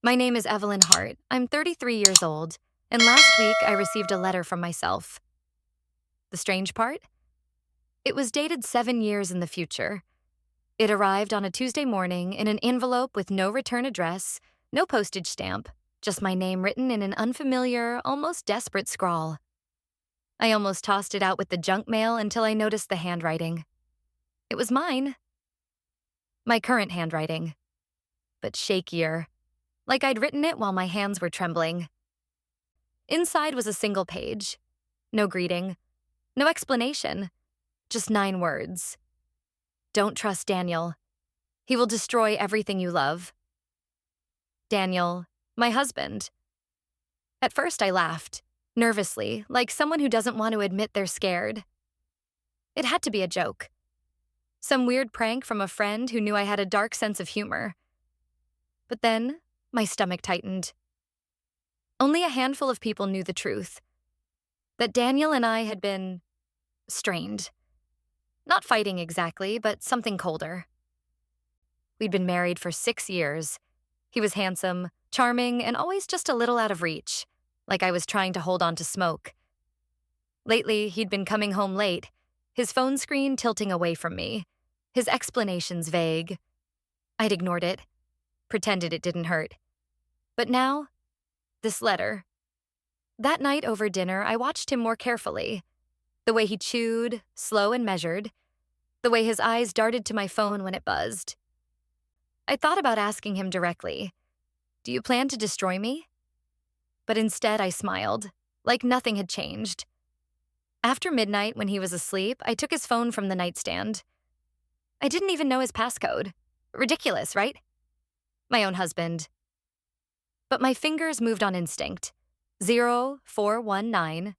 My name is Evelyn Hart. I'm 33 years old, and last week I received a letter from myself. The strange part? It was dated 7 years in the future. It arrived on a Tuesday morning in an envelope with no return address, no postage stamp, just my name written in an unfamiliar, almost desperate scrawl. I almost tossed it out with the junk mail until I noticed the handwriting. It was mine. My current handwriting, but shakier, like I'd written it while my hands were trembling. Inside was a single page. No greeting, no explanation, just 9 words. Don't trust Daniel. He will destroy everything you love. Daniel, my husband. At first I laughed, nervously, like someone who doesn't want to admit they're scared. It had to be a joke. Some weird prank from a friend who knew I had a dark sense of humor. But then, my stomach tightened. Only a handful of people knew the truth. That Daniel and I had been strained. Not fighting exactly, but something colder. We'd been married for 6 years. He was handsome, charming, and always just a little out of reach, like I was trying to hold on to smoke. Lately, he'd been coming home late, his phone screen tilting away from me, his explanations vague. I'd ignored it, pretended it didn't hurt. But now, this letter. That night over dinner, I watched him more carefully. The way he chewed, slow and measured. The way his eyes darted to my phone when it buzzed. I thought about asking him directly, "Do you plan to destroy me?" But instead I smiled, like nothing had changed. After midnight, when he was asleep, I took his phone from the nightstand. I didn't even know his passcode. Ridiculous, right? My own husband. But my fingers moved on instinct. 0419.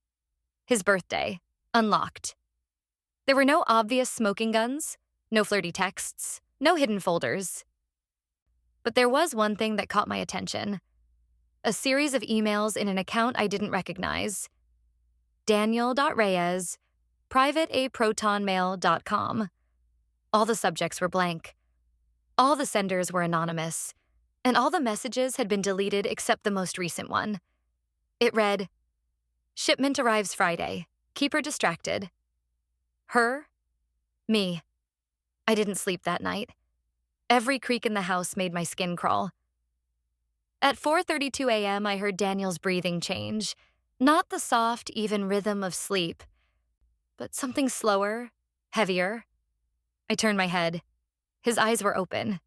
His birthday. Unlocked. There were no obvious smoking guns, no flirty texts, no hidden folders. But there was one thing that caught my attention. A series of emails in an account I didn't recognize. Daniel.Reyes, privateaprotonmail.com. All the subjects were blank. All the senders were anonymous, and all the messages had been deleted except the most recent one. It read, "Shipment arrives Friday. Keep her distracted." Her? Me. I didn't sleep that night. Every creak in the house made my skin crawl. At 4:32 a.m., I heard Daniel's breathing change. Not the soft, even rhythm of sleep, but something slower, heavier. I turned my head. His eyes were open.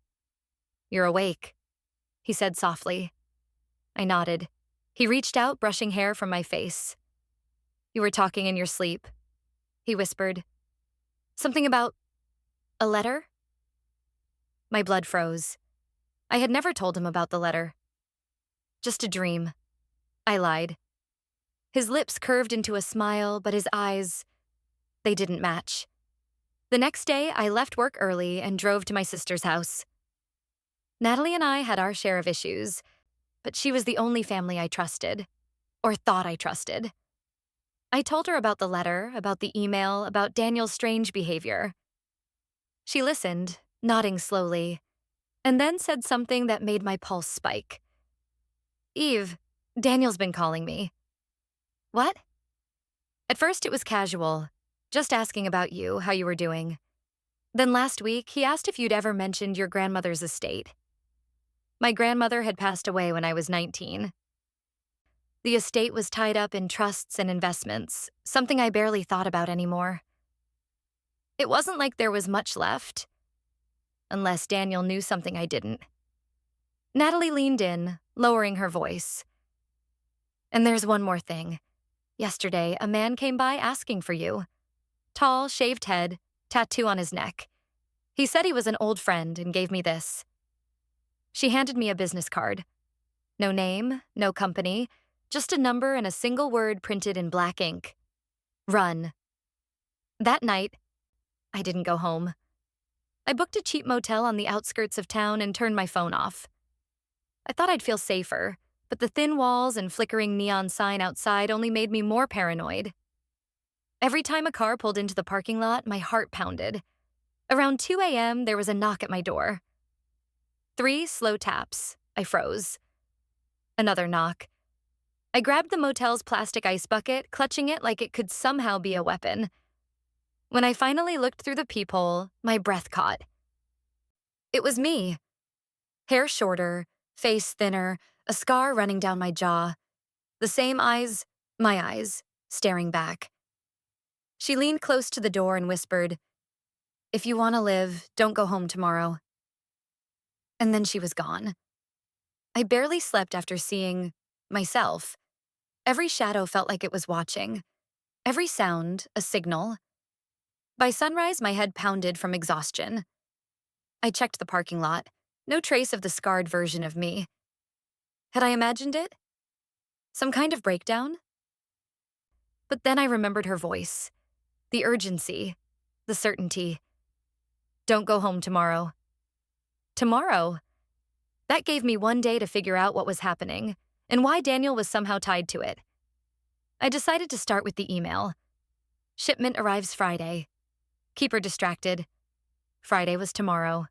"You're awake," he said softly. I nodded. He reached out, brushing hair from my face. "You were talking in your sleep," he whispered. "Something about a letter?" My blood froze. I had never told him about the letter. "Just a dream," I lied. His lips curved into a smile, but his eyes, they didn't match. The next day, I left work early and drove to my sister's house. Natalie and I had our share of issues, but she was the only family I trusted, or thought I trusted. I told her about the letter, about the email, about Daniel's strange behavior. She listened, nodding slowly, and then said something that made my pulse spike. "Eve, Daniel's been calling me." "What?" At first it was casual, just asking about you, how you were doing. Then last week, he asked if you'd ever mentioned your grandmother's estate. My grandmother had passed away when I was 19. The estate was tied up in trusts and investments, something I barely thought about anymore. It wasn't like there was much left, unless Daniel knew something I didn't. Natalie leaned in, lowering her voice. "And there's one more thing. Yesterday, a man came by asking for you. Tall, shaved head, tattoo on his neck. He said he was an old friend and gave me this." She handed me a business card. No name, no company, just a number and a single word printed in black ink. Run. That night, I didn't go home. I booked a cheap motel on the outskirts of town and turned my phone off. I thought I'd feel safer, but the thin walls and flickering neon sign outside only made me more paranoid. Every time a car pulled into the parking lot, my heart pounded. Around 2 a.m., there was a knock at my door. 3 slow taps. I froze. Another knock. I grabbed the motel's plastic ice bucket, clutching it like it could somehow be a weapon. When I finally looked through the peephole, my breath caught. It was me. Hair shorter, face thinner, a scar running down my jaw. The same eyes, my eyes, staring back. She leaned close to the door and whispered, "If you want to live, don't go home tomorrow." And then she was gone. I barely slept after seeing myself. Every shadow felt like it was watching. Every sound, a signal. By sunrise, my head pounded from exhaustion. I checked the parking lot. No trace of the scarred version of me. Had I imagined it? Some kind of breakdown? But then I remembered her voice. The urgency. The certainty. Don't go home tomorrow. Tomorrow? That gave me one day to figure out what was happening and why Daniel was somehow tied to it. I decided to start with the email. Shipment arrives Friday. Keep her distracted. Friday was tomorrow.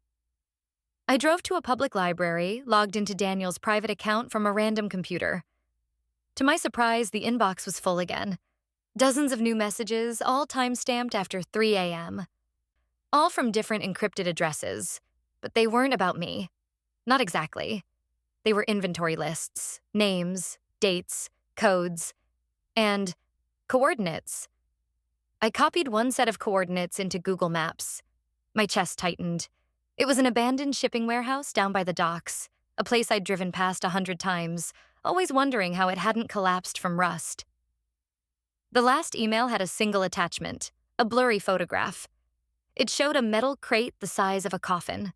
I drove to a public library, logged into Daniel's private account from a random computer. To my surprise, the inbox was full again. Dozens of new messages, all time-stamped after 3 a.m. All from different encrypted addresses, but they weren't about me. Not exactly. They were inventory lists, names, dates, codes, and coordinates. I copied one set of coordinates into Google Maps. My chest tightened. It was an abandoned shipping warehouse down by the docks, a place I'd driven past 100 times, always wondering how it hadn't collapsed from rust. The last email had a single attachment, a blurry photograph. It showed a metal crate the size of a coffin.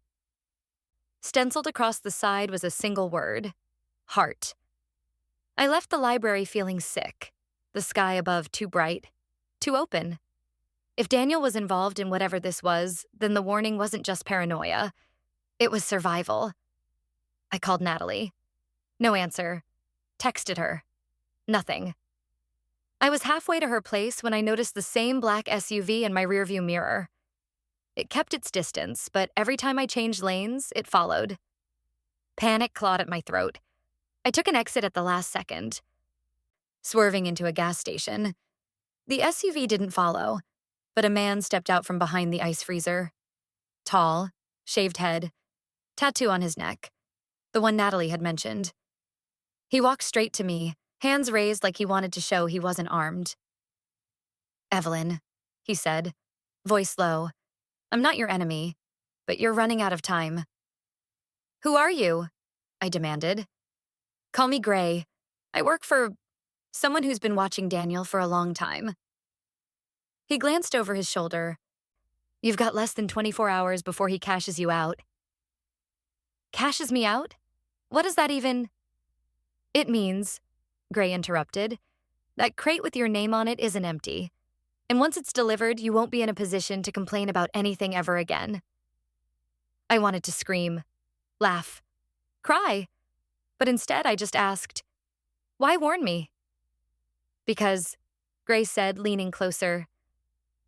Stenciled across the side was a single word: Hart. I left the library feeling sick, the sky above too bright, too open. If Daniel was involved in whatever this was, then the warning wasn't just paranoia. It was survival. I called Natalie. No answer. Texted her. Nothing. I was halfway to her place when I noticed the same black SUV in my rearview mirror. It kept its distance, but every time I changed lanes, it followed. Panic clawed at my throat. I took an exit at the last second, swerving into a gas station. The SUV didn't follow, but a man stepped out from behind the ice freezer. Tall, shaved head, tattoo on his neck, the one Natalie had mentioned. He walked straight to me, hands raised like he wanted to show he wasn't armed. "Evelyn," he said, voice low, "I'm not your enemy, but you're running out of time." "Who are you?" I demanded. "Call me Gray. I work for someone who's been watching Daniel for a long time." He glanced over his shoulder. "You've got less than 24 hours before he cashes you out." "Cashes me out? What does that even—" "It means," Gray interrupted, "that crate with your name on it isn't empty. And once it's delivered, you won't be in a position to complain about anything ever again." I wanted to scream, laugh, cry, but instead I just asked, "Why warn me?" "Because," Gray said, leaning closer,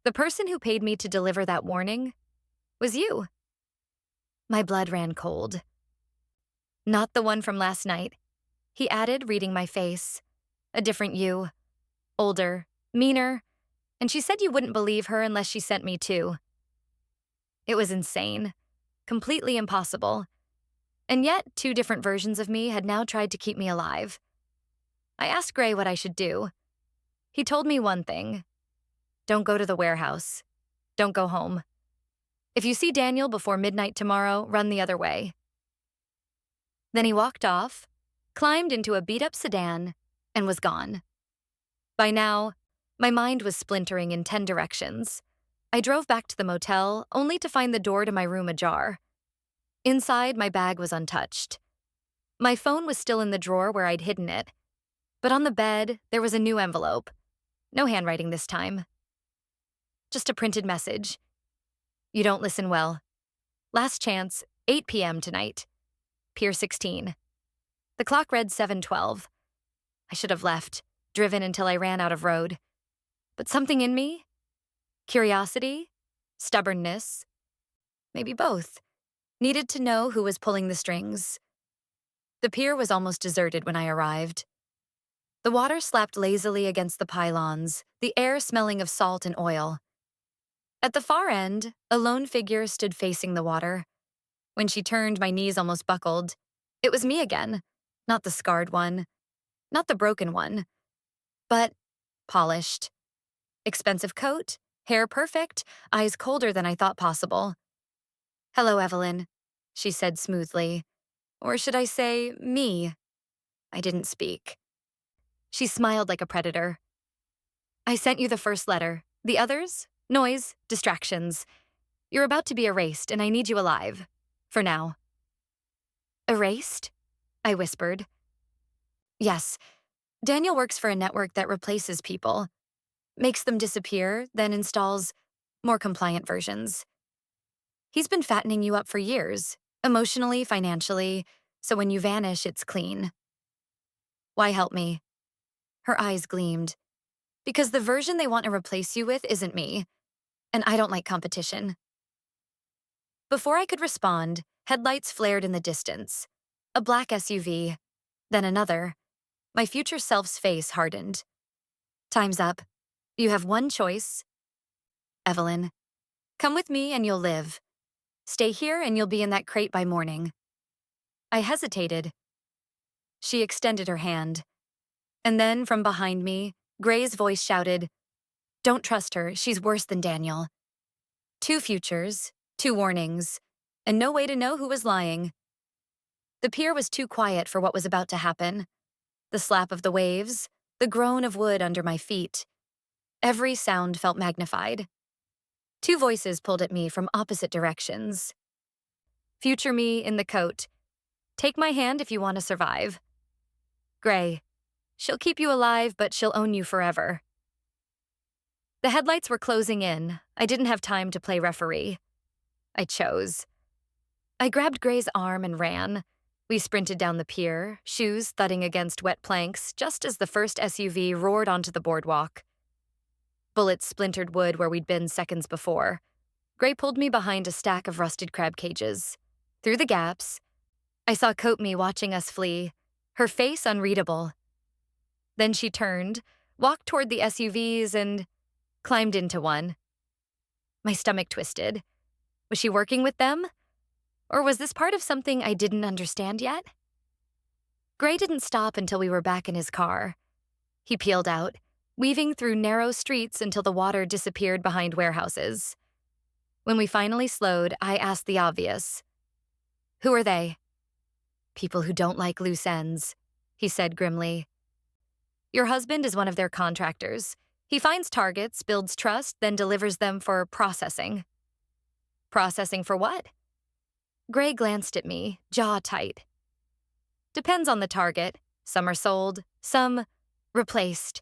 "the person who paid me to deliver that warning was you." My blood ran cold. "Not the one from last night," he added, reading my face. "A different you. Older, meaner, and she said you wouldn't believe her unless she sent me too." It was insane, completely impossible. And yet, two different versions of me had now tried to keep me alive. I asked Gray what I should do. He told me one thing: don't go to the warehouse. Don't go home. If you see Daniel before midnight tomorrow, run the other way. Then he walked off, climbed into a beat-up sedan, and was gone. By now, my mind was splintering in 10 directions. I drove back to the motel, only to find the door to my room ajar. Inside, my bag was untouched. My phone was still in the drawer where I'd hidden it. But on the bed, there was a new envelope. No handwriting this time. Just a printed message. "You don't listen well. Last chance, 8 p.m. tonight. Pier 16. The clock read 7:12. I should have left, driven until I ran out of road. But something in me, curiosity, stubbornness, maybe both, needed to know who was pulling the strings. The pier was almost deserted when I arrived. The water slapped lazily against the pylons, the air smelling of salt and oil. At the far end, a lone figure stood facing the water. When she turned, my knees almost buckled. It was me again, not the scarred one, not the broken one, but polished. Expensive coat, hair perfect, eyes colder than I thought possible. "Hello, Evelyn," she said smoothly. Or should I say, me? I didn't speak. She smiled like a predator. "I sent you the first letter. The others? Noise, distractions. You're about to be erased, and I need you alive. For now." "Erased?" I whispered. "Yes. Daniel works for a network that replaces people, makes them disappear, then installs more compliant versions. He's been fattening you up for years, emotionally, financially, so when you vanish, it's clean." "Why help me?" Her eyes gleamed. "Because the version they want to replace you with isn't me, and I don't like competition." Before I could respond, headlights flared in the distance. A black SUV, then another. My future self's face hardened. "Time's up. You have one choice. Evelyn, come with me and you'll live. Stay here and you'll be in that crate by morning." I hesitated. She extended her hand. And then, from behind me, Gray's voice shouted, "Don't trust her, she's worse than Daniel." 2 futures, 2 warnings, and no way to know who was lying. The pier was too quiet for what was about to happen. The slap of the waves, the groan of wood under my feet. Every sound felt magnified. 2 voices pulled at me from opposite directions. Future me in the coat. "Take my hand if you want to survive." Gray. "She'll keep you alive, but she'll own you forever." The headlights were closing in. I didn't have time to play referee. I chose. I grabbed Gray's arm and ran. We sprinted down the pier, shoes thudding against wet planks, just as the first SUV roared onto the boardwalk. Bullets splintered wood where we'd been seconds before. Gray pulled me behind a stack of rusted crab cages. Through the gaps, I saw Coatme watching us flee, her face unreadable. Then she turned, walked toward the SUVs, and climbed into one. My stomach twisted. Was she working with them? Or was this part of something I didn't understand yet? Gray didn't stop until we were back in his car. He peeled out, weaving through narrow streets until the water disappeared behind warehouses. When we finally slowed, I asked the obvious. "Who are they?" "People who don't like loose ends," he said grimly. "Your husband is one of their contractors. He finds targets, builds trust, then delivers them for processing." "Processing for what?" Gray glanced at me, jaw tight. "Depends on the target. Some are sold, some replaced,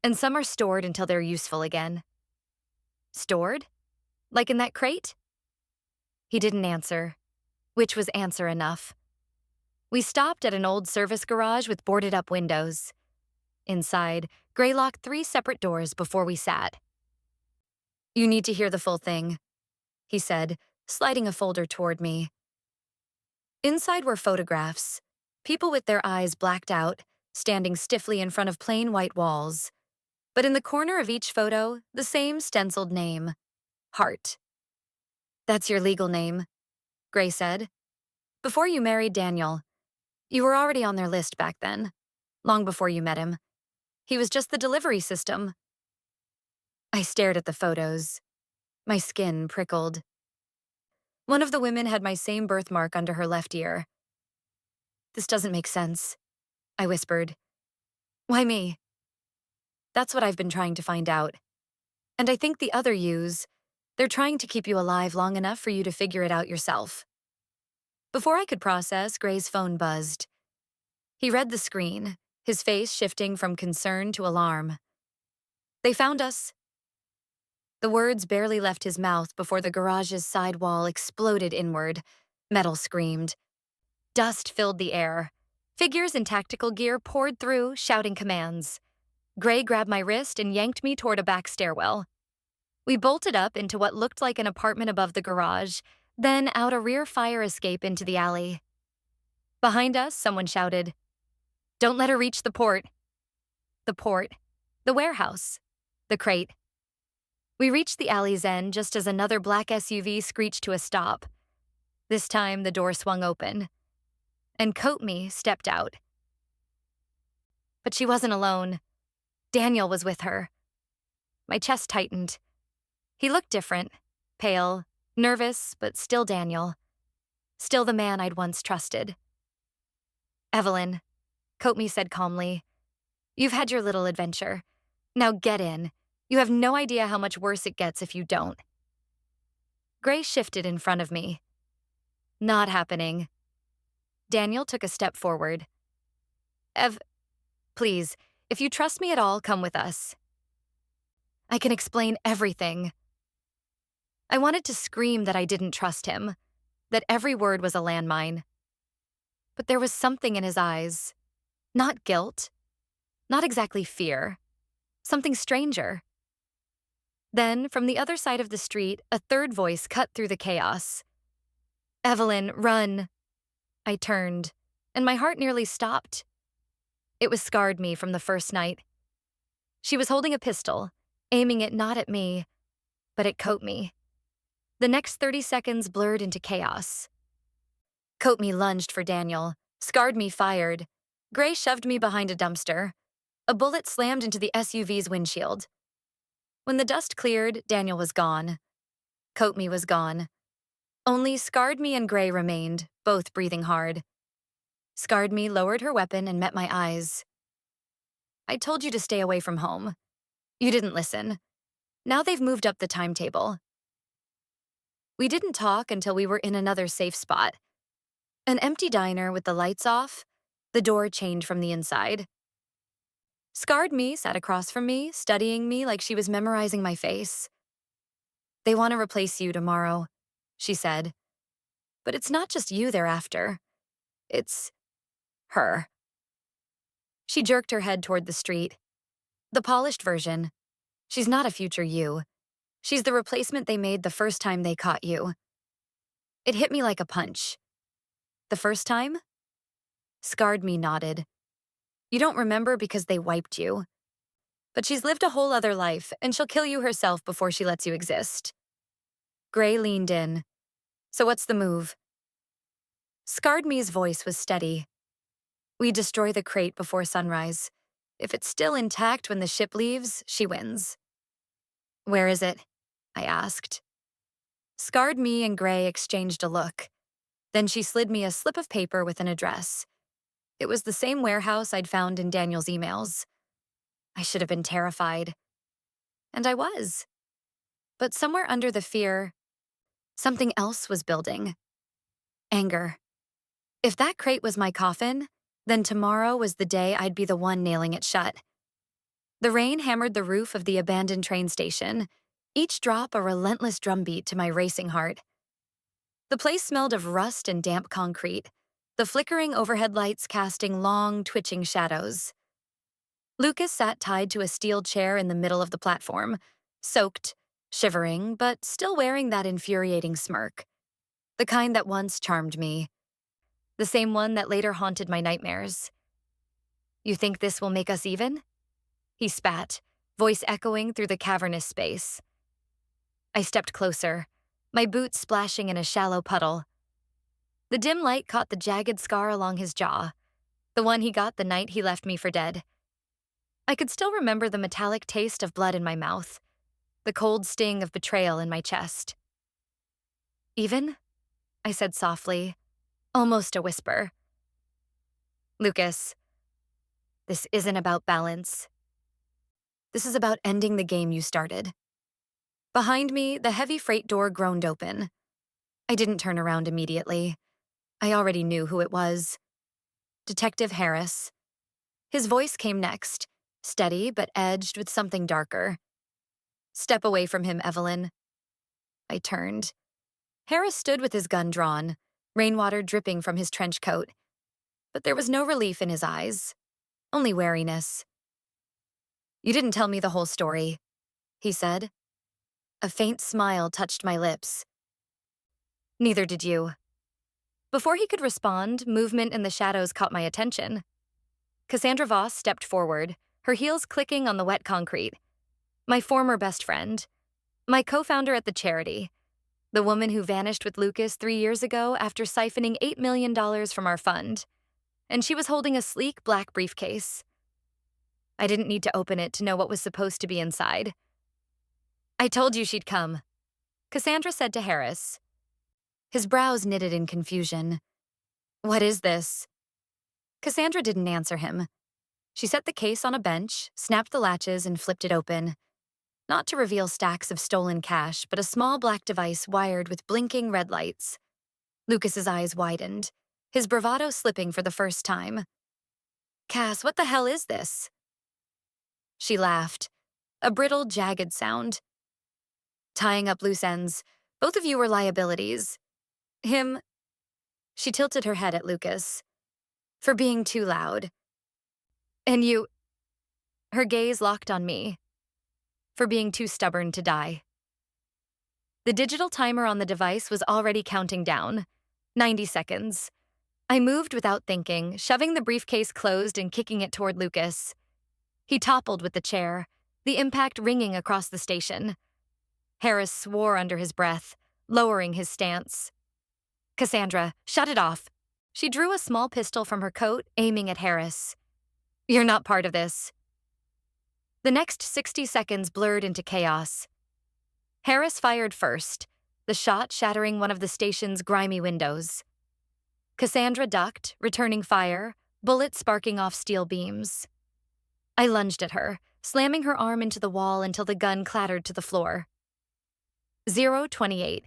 and some are stored until they're useful again." "Stored? Like in that crate?" He didn't answer, which was answer enough. We stopped at an old service garage with boarded-up windows. Inside, Gray locked 3 separate doors before we sat. "You need to hear the full thing," he said, sliding a folder toward me. Inside were photographs, people with their eyes blacked out, standing stiffly in front of plain white walls. But in the corner of each photo, the same stenciled name, Hart. "That's your legal name," Gray said. "Before you married Daniel. You were already on their list back then, long before you met him. He was just the delivery system." I stared at the photos. My skin prickled. One of the women had my same birthmark under her left ear. "This doesn't make sense," I whispered. "Why me?" "That's what I've been trying to find out. And I think the other yous, they're trying to keep you alive long enough for you to figure it out yourself." Before I could process, Gray's phone buzzed. He read the screen, his face shifting from concern to alarm. "They found us." The words barely left his mouth before the garage's side wall exploded inward. Metal screamed. Dust filled the air. Figures in tactical gear poured through, shouting commands. Gray grabbed my wrist and yanked me toward a back stairwell. We bolted up into what looked like an apartment above the garage, then out a rear fire escape into the alley. Behind us, someone shouted, "Don't let her reach the port." The port. The warehouse. The crate. We reached the alley's end just as another black SUV screeched to a stop. This time, the door swung open, and Coat Me stepped out. But she wasn't alone. Daniel was with her. My chest tightened. He looked different, pale, nervous, but still Daniel. Still the man I'd once trusted. "Evelyn," Coat Me said calmly, "you've had your little adventure. Now get in. You have no idea how much worse it gets if you don't." Gray shifted in front of me. "Not happening." Daniel took a step forward. Please, if you trust me at all, come with us. I can explain everything." I wanted to scream that I didn't trust him, that every word was a landmine. But there was something in his eyes. Not guilt. Not exactly fear. Something stranger. Then, from the other side of the street, a third voice cut through the chaos. "Evelyn, run." I turned, and my heart nearly stopped. It was scarred me from the first night. She was holding a pistol, aiming it not at me, but at Coat Me. The next 30 seconds blurred into chaos. Coat Me lunged for Daniel. Scarred Me fired. Gray shoved me behind a dumpster. A bullet slammed into the SUV's windshield. When the dust cleared, Daniel was gone. Coat Me was gone. Only Scarred Me and Gray remained, both breathing hard. Scarred Me lowered her weapon and met my eyes. "I told you to stay away from home. You didn't listen. Now they've moved up the timetable." We didn't talk until we were in another safe spot. An empty diner with the lights off, the door chained from the inside. Scarred Me sat across from me, studying me like she was memorizing my face. "They want to replace you tomorrow," she said. "But it's not just you they're after. It's her." She jerked her head toward the street. "The polished version. She's not a future you. She's the replacement they made the first time they caught you." It hit me like a punch. "The first time?" Scarred Me nodded. "You don't remember because they wiped you. But she's lived a whole other life, and she'll kill you herself before she lets you exist." Gray leaned in. "So what's the move?" Scarred Me's voice was steady. "We destroy the crate before sunrise. If it's still intact when the ship leaves, she wins." "Where is it?" I asked. Scarred Me and Gray exchanged a look. Then she slid me a slip of paper with an address. It was the same warehouse I'd found in Daniel's emails. I should have been terrified. And I was. But somewhere under the fear, something else was building. Anger. If that crate was my coffin, then tomorrow was the day I'd be the one nailing it shut. The rain hammered the roof of the abandoned train station, each drop a relentless drumbeat to my racing heart. The place smelled of rust and damp concrete, the flickering overhead lights casting long, twitching shadows. Lucas sat tied to a steel chair in the middle of the platform, soaked, shivering, but still wearing that infuriating smirk. The kind that once charmed me. The same one that later haunted my nightmares. "You think this will make us even?" He spat, voice echoing through the cavernous space. I stepped closer, my boots splashing in a shallow puddle. The dim light caught the jagged scar along his jaw, the one he got the night he left me for dead. I could still remember the metallic taste of blood in my mouth, the cold sting of betrayal in my chest. "Even?" I said softly, almost a whisper. "Lucas, this isn't about balance. This is about ending the game you started." Behind me, the heavy freight door groaned open. I didn't turn around immediately. I already knew who it was. Detective Harris. His voice came next, steady but edged with something darker. "Step away from him, Evelyn." I turned. Harris stood with his gun drawn, rainwater dripping from his trench coat. But there was no relief in his eyes, only wariness. "You didn't tell me the whole story," he said. A faint smile touched my lips. "Neither did you." Before he could respond, movement in the shadows caught my attention. Cassandra Voss stepped forward, her heels clicking on the wet concrete. My former best friend. My co-founder at the charity. The woman who vanished with Lucas 3 years ago after siphoning $8 million from our fund. And she was holding a sleek black briefcase. I didn't need to open it to know what was supposed to be inside. "I told you she'd come," Cassandra said to Harris. His brows knitted in confusion. "What is this?" Cassandra didn't answer him. She set the case on a bench, snapped the latches, and flipped it open. Not to reveal stacks of stolen cash, but a small black device wired with blinking red lights. Lucas's eyes widened, his bravado slipping for the first time. "Cass, what the hell is this?" She laughed, a brittle, jagged sound. "Tying up loose ends. Both of you were liabilities. Him," she tilted her head at Lucas, "for being too loud. And you," her gaze locked on me, "for being too stubborn to die." The digital timer on the device was already counting down. 90 seconds. I moved without thinking, shoving the briefcase closed and kicking it toward Lucas. He toppled with the chair, the impact ringing across the station. Harris swore under his breath, lowering his stance. "Cassandra, shut it off." She drew a small pistol from her coat, aiming at Harris. "You're not part of this." The next 60 seconds blurred into chaos. Harris fired first, the shot shattering one of the station's grimy windows. Cassandra ducked, returning fire, bullets sparking off steel beams. I lunged at her, slamming her arm into the wall until the gun clattered to the floor. 0:28.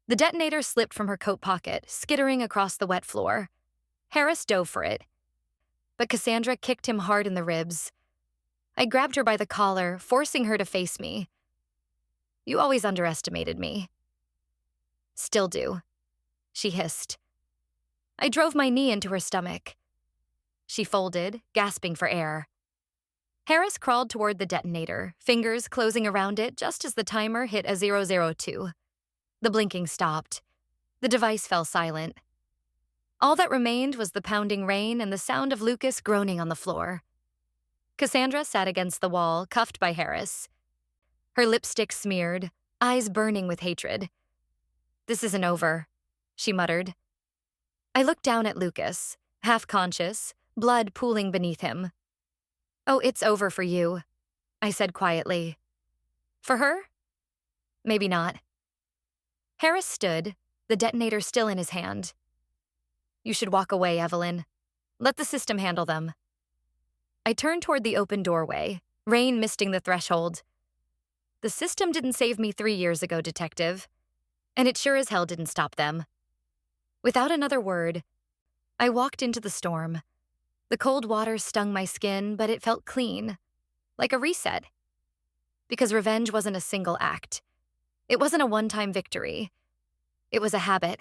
The detonator slipped from her coat pocket, skittering across the wet floor. Harris dove for it, but Cassandra kicked him hard in the ribs. I grabbed her by the collar, forcing her to face me. "You always underestimated me." "Still do," she hissed. I drove my knee into her stomach. She folded, gasping for air. Harris crawled toward the detonator, fingers closing around it just as the timer hit a 002. The blinking stopped. The device fell silent. All that remained was the pounding rain and the sound of Lucas groaning on the floor. Cassandra sat against the wall, cuffed by Harris. Her lipstick smeared, eyes burning with hatred. "This isn't over," she muttered. I looked down at Lucas, half-conscious, blood pooling beneath him. "Oh, it's over for you," I said quietly. "For her? Maybe not." Harris stood, the detonator still in his hand. "You should walk away, Evelyn. Let the system handle them." I turned toward the open doorway, rain misting the threshold. "The system didn't save me 3 years ago, Detective. And it sure as hell didn't stop them." Without another word, I walked into the storm. The cold water stung my skin, but it felt clean, like a reset. Because revenge wasn't a single act. It wasn't a one-time victory. It was a habit.